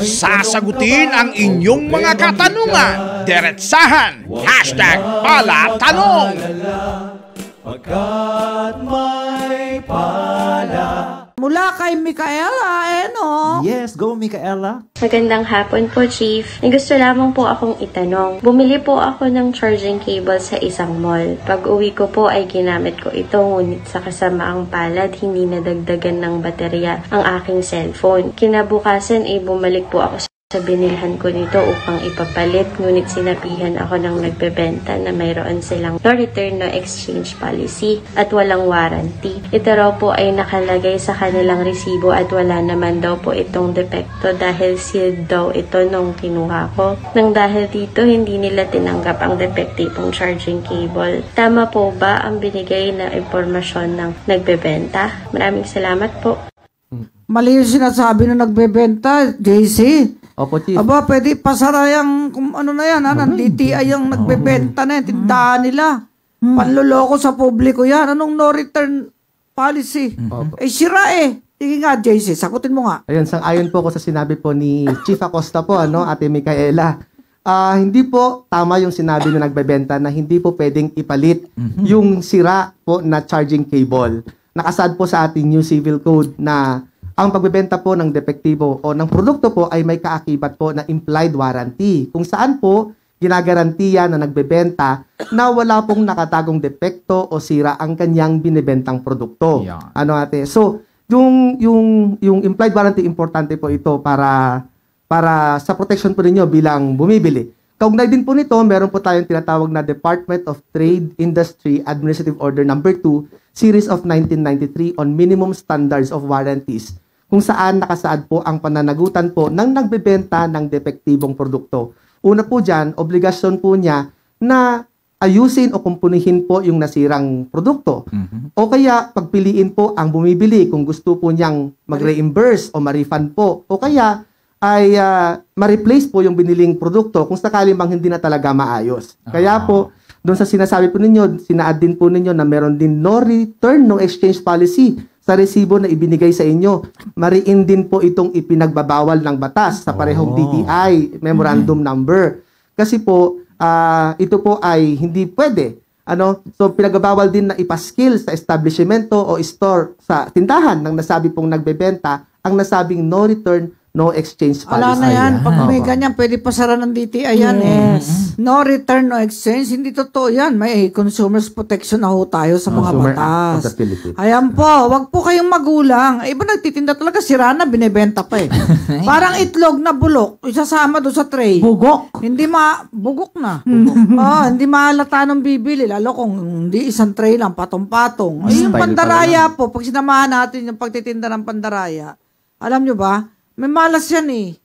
Sasagutin ang inyong mga katanungan. Diretsahan. #palatanong. Pagkat may pala. Mula kay Micaela, no? Yes, go Micaela. Magandang hapon po, Chief. May gusto lamang po akong itanong. Bumili po ako ng charging cable sa isang mall. Pag uwi ko po ay ginamit ko ito, ngunit sa kasamaang palad, hindi nadagdagan ng baterya ang aking cellphone. Kinabukasan ay bumalik po ako sa binilhan ko nito upang ipapalit, ngunit sinabihan ako ng nagbebenta na mayroon silang no return no exchange policy at walang warranty. Ito raw po ay nakalagay sa kanilang resibo at wala naman daw po itong depekto dahil sealed daw ito nung kinuha ko. Nang dahil dito, hindi nila tinanggap ang depektibong charging cable. Tama po ba ang binigay na impormasyon ng nagbebenta? Maraming salamat po. Mali yung sinasabi na nagbebenta, JC. Opo, Chief. Aba, pwede pasara yung, ano na yan, ng DTI yung nagbebenta na yan, tindahan nila. Panloloko sa publiko yan. Anong no return policy? Sira eh. Sige nga, JC, sagutin mo nga. Ayun, sang-ayon po ako sa sinabi po ni Chief Acosta po, Ate Micaela. Hindi po tama yung sinabi na nagbebenta na hindi po pwedeng ipalit yung sira po na charging cable. Nakasaad po sa ating new civil code na ang pagbebenta po ng depektibo o ng produkto po ay may kaakibat po na implied warranty. Kung saan po ginagarantiya na nagbebenta na wala pong nakatagong depekto o sira ang kanyang binebentang produkto. Yeah. Ate? So, yung implied warranty importante po ito para sa protection po ninyo bilang bumibili. Kaugnay din po nito, meron po tayong tinatawag na Department of Trade Industry Administrative Order No. 2, Series of 1993 on Minimum Standards of Warranties, kung saan nakasaad po ang pananagutan po ng nagbebenta ng depektibong produkto. Una po dyan, obligasyon po niya na ayusin o kumpunihin po yung nasirang produkto. O kaya pagpiliin po ang bumibili kung gusto po niyang mag-reimburse o ma-refund po. O kaya ay ma-replace po yung biniling produkto kung sakali mang hindi na talaga maayos. Kaya po, doon sa sinasabi po ninyo, sinaad din po ninyo na meron din no return, no exchange policy sa resibo na ibinigay sa inyo. Mariin din po itong ipinagbabawal ng batas sa parehong DTI memorandum number. Kasi po, ito po ay hindi pwede. So, pinagbabawal din na ipaskil sa establishmento o store sa tindahan ng nasabi pong nagbebenta ang nasabing no return, no exchange policy. Wala na yan. Pag may ganyan, pwede pasara ng DTI yan No return, no exchange. Hindi totoo yan. May consumers protection na ho tayo sa mga batas. Ayan po, wag po kayong magulang. Iba nagtitinda talaga, sira na, binibenta pa eh. Parang itlog na bulok, isasama doon sa tray. Bugok. Bugok na. Hindi mahalata ng bibili. Lalo kung hindi isang tray lang, patong-patong. Ay, yung pandaraya po, pag sinamahan natin yung pagtitinda ng pandaraya, alam nyo ba, may malas yan eh.